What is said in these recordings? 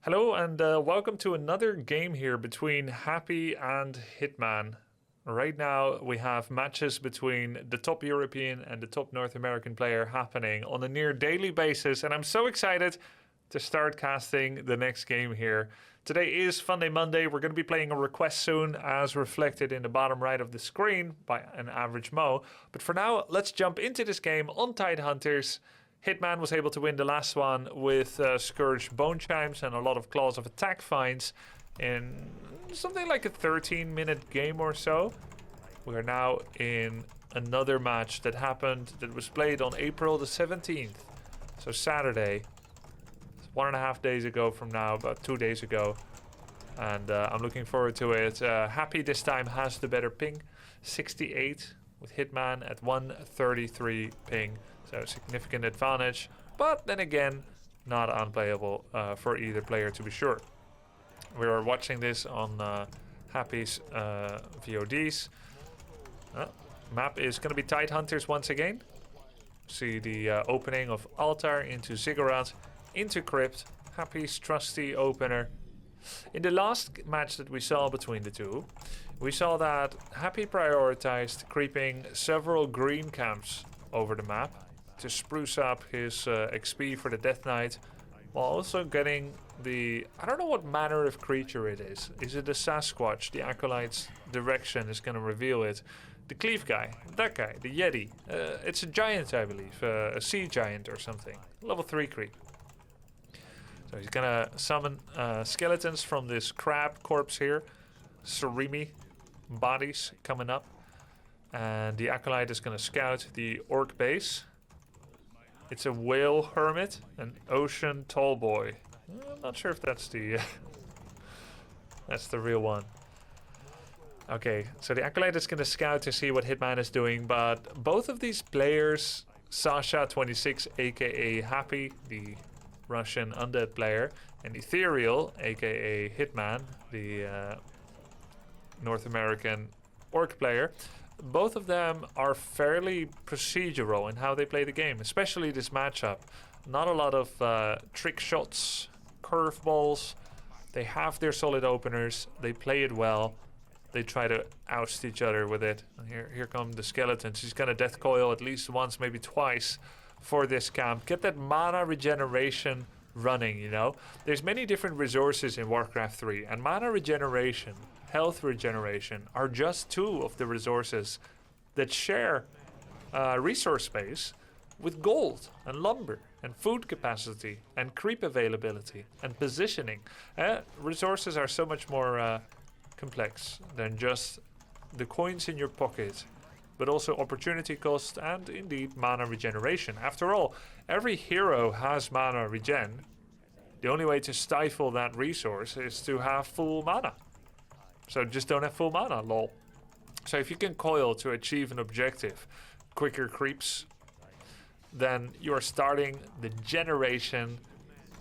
Hello and welcome to another game here between Happy and Hitman. Right now we have matches between the top European and the top North American player happening on a near daily basis, and I'm so excited to start casting the next game here. Today is Fun Day Monday. We're going to be playing a request soon as reflected in the bottom right of the screen by an average Mo. But for now, let's jump into this game on Tidehunters. Hitman was able to win the last one with Scourge Bone Chimes and a lot of Claws of Attack finds in something like a 13-minute game or so. We are now in another match that was played on April the 17th, so Saturday. 1.5 days ago from now, about 2 days ago. And I'm looking forward to it. Happy this time has the better ping, 68 with Hitman at 133 ping. So significant advantage, but then again, not unplayable for either player to be sure. We are watching this on Happy's VODs. Map is going to be Tidehunters once again. See the opening of Altar into Ziggurat, into Crypt, Happy's trusty opener. In the last match that we saw between the two, we saw that Happy prioritized creeping several green camps over the map to spruce up his XP for the Death Knight, while also getting the... I don't know what manner of creature it is. Is it a Sasquatch? The Acolyte's direction is going to reveal it. The Cleave guy, that guy, the Yeti. It's a giant, I believe. A sea giant or something. Level 3 creep. So he's going to summon skeletons from this crab corpse here. Surimi bodies coming up. And the Acolyte is going to scout the Orc base. It's a whale hermit, an ocean tall boy. I'm not sure if that's the that's the real one. Okay, so the Acolyte is going to scout to see what Hitman is doing, but both of these players, Sasha26 aka Happy, the Russian undead player, and Ethereal aka Hitman, the North American orc player, both of them are fairly procedural in how they play the game, especially this matchup. Not a lot of trick shots, curveballs. They have their solid openers. They play it well. They try to oust each other with it. And here come the skeletons. He's gonna death coil at least once, maybe twice for this camp. Get that mana regeneration running, you know. There's many different resources in Warcraft 3, and mana regeneration, health regeneration are just two of the resources that share resource space with gold and lumber and food capacity and creep availability and positioning. Resources are so much more complex than just the coins in your pocket, but also opportunity cost and indeed mana regeneration. After all, every hero has mana regen. The only way to stifle that resource is to have full mana. So just don't have full mana, lol. So if you can coil to achieve an objective, quicker creeps, then you're starting the generation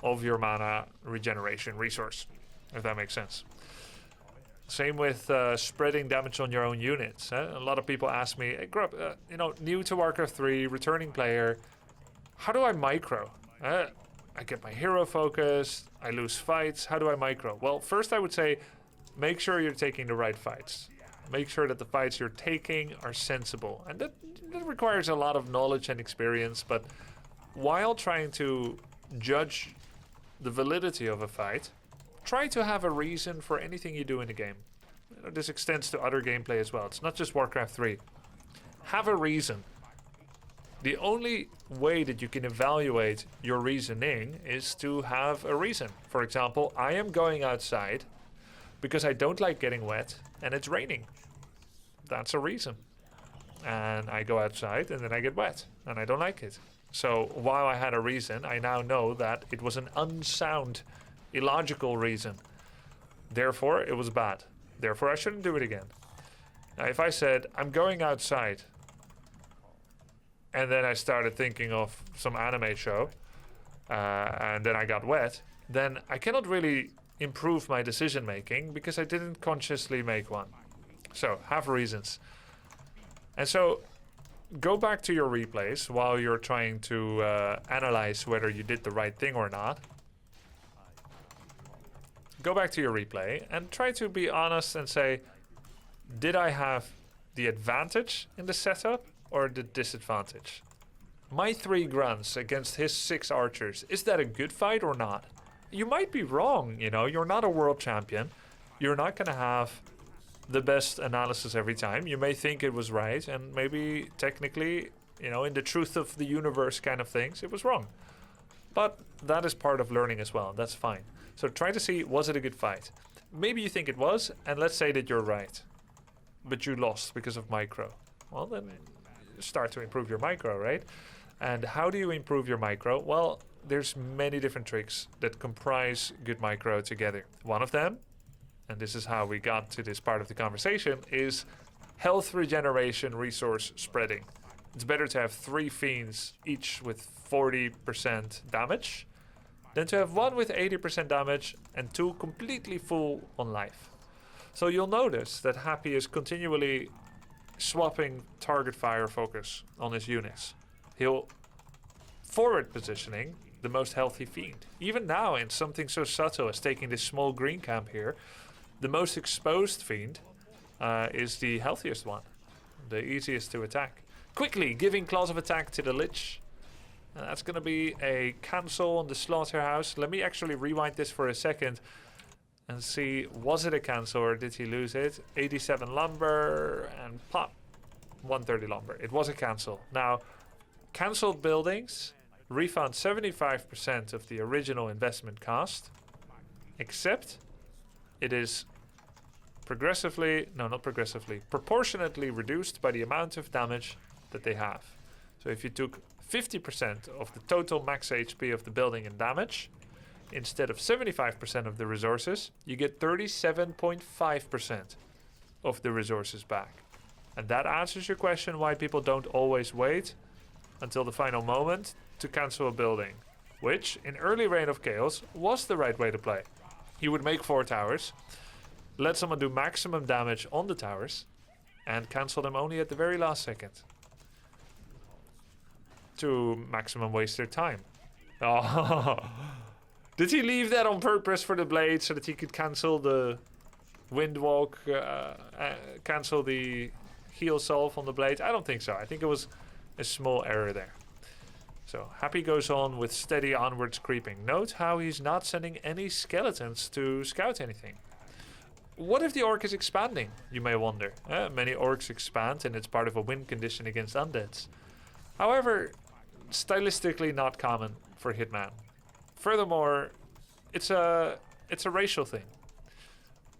of your mana regeneration resource, if that makes sense. Same with spreading damage on your own units. A lot of people ask me, hey, Grub, new to Warcraft 3, returning player, how do I micro? I get my hero focused, I lose fights, how do I micro? Well, first I would say, make sure you're taking the right fights. Make sure that the fights you're taking are sensible. And that requires a lot of knowledge and experience, but while trying to judge the validity of a fight, try to have a reason for anything you do in the game. This extends to other gameplay as well. It's not just Warcraft 3. Have a reason. The only way that you can evaluate your reasoning is to have a reason. For example, I am going outside because I don't like getting wet and it's raining. That's a reason. And I go outside and then I get wet and I don't like it. So while I had a reason, I now know that it was an unsound, illogical reason. Therefore, it was bad. Therefore, I shouldn't do it again. Now, if I said, I'm going outside, and then I started thinking of some anime show, and then I got wet, then I cannot really improve my decision making because I didn't consciously make one. So, have reasons. And so, go back to your replays while you're trying to analyze whether you did the right thing or not. go back to your replay and try to be honest and say, did I have the advantage in the setup or the disadvantage? My 3 grunts against his 6 archers, is that a good fight or not? You might be wrong, you know, you're not a world champion. You're not going to have the best analysis every time. You may think it was right, and maybe technically, you know, in the truth of the universe kind of things, it was wrong. But that is part of learning as well, and that's fine. So try to see, was it a good fight? Maybe you think it was, and let's say that you're right. But you lost because of micro. Well, then start to improve your micro, right? And how do you improve your micro? Well, there's many different tricks that comprise good micro together. One of them, and this is how we got to this part of the conversation, is health regeneration resource spreading. It's better to have 3 fiends, each with 40% damage, than to have 1 with 80% damage and 2 completely full on life. So you'll notice that Happy is continually swapping target fire focus on his units. He'll forward positioning the most healthy fiend. Even now, in something so subtle as taking this small green camp here, the most exposed fiend is the healthiest one, the easiest to attack. Quickly giving claws of attack to the Lich. That's going to be a cancel on the slaughterhouse. Let me actually rewind this for a second and see, was it a cancel or did he lose it? 87 lumber and pop, 130 lumber. It was a cancel. Now, cancelled buildings refund 75% of the original investment cost, except it is proportionately reduced by the amount of damage that they have. So if you took 50% of the total max HP of the building in damage, instead of 75% of the resources, you get 37.5% of the resources back. And that answers your question why people don't always wait until the final moment to cancel a building, which in early Reign of Chaos was the right way to play. You would make 4 towers, let someone do maximum damage on the towers, and cancel them only at the very last second to maximum waste their time. Oh, did he leave that on purpose for the blade so that he could cancel the windwalk, cancel the heal solve on the blade? I don't think so. I think it was a small error there. So Happy goes on with steady onwards creeping. Note how he's not sending any skeletons to scout anything. What if the orc is expanding, you may wonder. Many orcs expand and it's part of a win condition against undeads. However, stylistically not common for Hitman. Furthermore, it's a racial thing.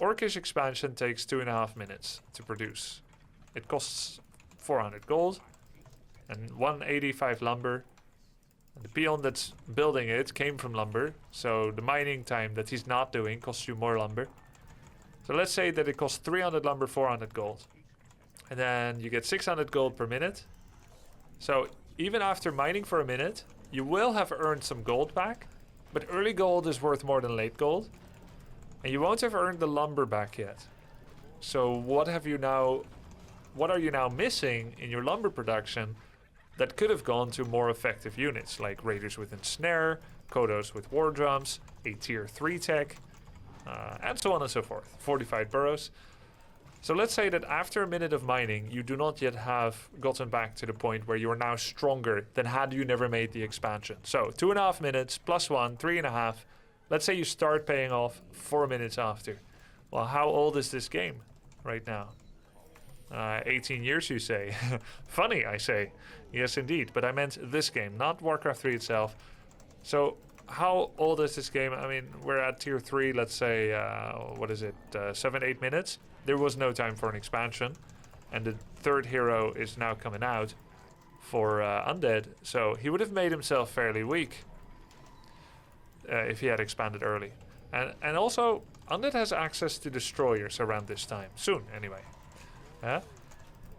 Orcish expansion takes 2.5 minutes to produce. It costs 400 gold and 185 lumber. And the peon that's building it came from lumber, so the mining time that he's not doing costs you more lumber. So let's say that it costs 300 lumber, 400 gold. And then you get 600 gold per minute. So even after mining for a minute, you will have earned some gold back, but early gold is worth more than late gold. And you won't have earned the lumber back yet. So what are you now missing in your lumber production that could have gone to more effective units like Raiders with Ensnare, Kodos with War Drums, a tier 3 tech, and so on and so forth. Fortified burrows. So let's say that after a minute of mining, you do not yet have gotten back to the point where you are now stronger than had you never made the expansion. So 2.5 minutes plus 1, 3.5. Let's say you start paying off 4 minutes after. Well, how old is this game right now? 18 years, you say. Funny, I say. Yes, indeed. But I meant this game, not Warcraft 3 itself. So how old is this game? I mean, we're at tier 3, let's say, 7-8 minutes. There was no time for an expansion. And the third hero is now coming out for Undead. So he would have made himself fairly weak if he had expanded early. And also, Undead has access to destroyers around this time. Soon, anyway.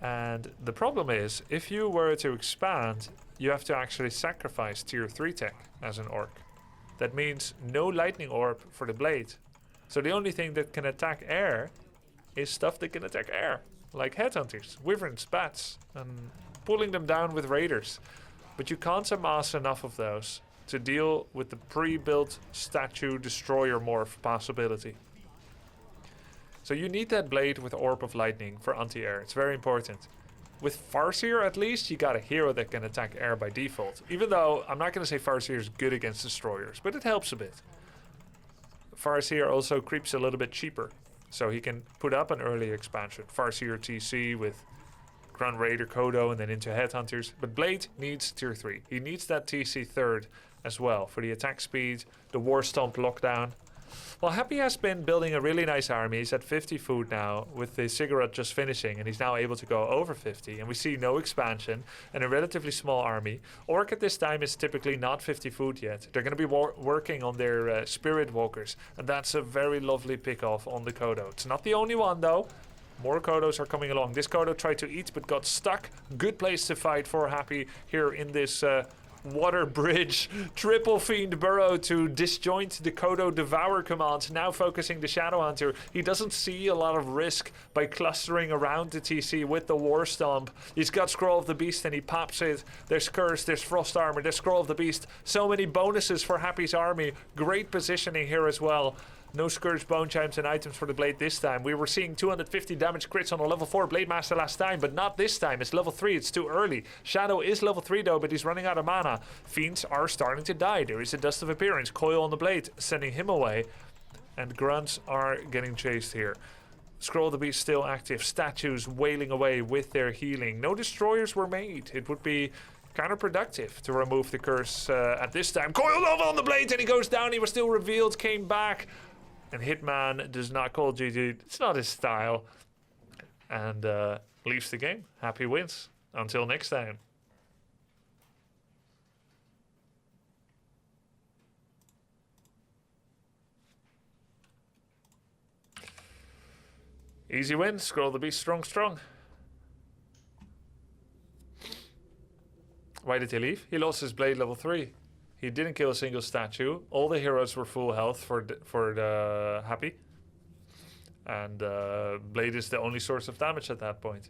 And the problem is, if you were to expand, you have to actually sacrifice tier 3 tech as an orc. That means no lightning orb for the blade. So the only thing that can attack air is stuff that can attack air, like headhunters, wyverns, bats, and pulling them down with raiders. But you can't amass enough of those to deal with the pre-built statue destroyer morph possibility. So you need that blade with Orb of Lightning for anti-air. It's very important. With Farseer, at least, you got a hero that can attack air by default. Even though I'm not going to say Farseer is good against destroyers, but it helps a bit. Farseer also creeps a little bit cheaper, so he can put up an early expansion. Farseer TC with Grunt Raider, Kodo, and then into Headhunters. But Blade needs tier 3. He needs that TC third as well for the attack speed, the War Stomp lockdown. Well, Happy has been building a really nice army. He's at 50 food now with the cigarette just finishing, and he's now able to go over 50. And we see no expansion and a relatively small army. Orc at this time is typically not 50 food yet. They're going to be working on their Spirit Walkers, and that's a very lovely pick-off on the Kodo. It's not the only one, though. More Kodos are coming along. This Kodo tried to eat but got stuck. Good place to fight for Happy here in this water bridge. Triple Fiend Burrow to disjoint the Kodo Devour command. Now focusing the Shadow Hunter. He doesn't see a lot of risk by clustering around the TC with the War Stomp. He's got Scroll of the Beast and he pops it. There's Curse, there's Frost Armor, there's Scroll of the Beast. So many bonuses for Happy's army. Great positioning here as well. No Scourge, Bone Chimes, and items for the Blade this time. We were seeing 250 damage crits on a level 4 Blade Master last time, but not this time. It's level 3, it's too early. Shadow is level 3 though, but he's running out of mana. Fiends are starting to die. There is a Dust of Appearance. Coil on the Blade, sending him away. And Grunts are getting chased here. Scroll of the Beast still active. Statues wailing away with their healing. No destroyers were made. It would be counterproductive to remove the curse at this time. Coil Nova on the Blade, and he goes down. He was still revealed, came back. And Hitman does not call GG. It's not his style. And leaves the game. Happy wins. Until next time. Easy win. Scroll the Beast strong, strong. Why did he leave? He lost his Blade level 3. He didn't kill a single statue. All the heroes were full health for the Happy. And Blade is the only source of damage at that point.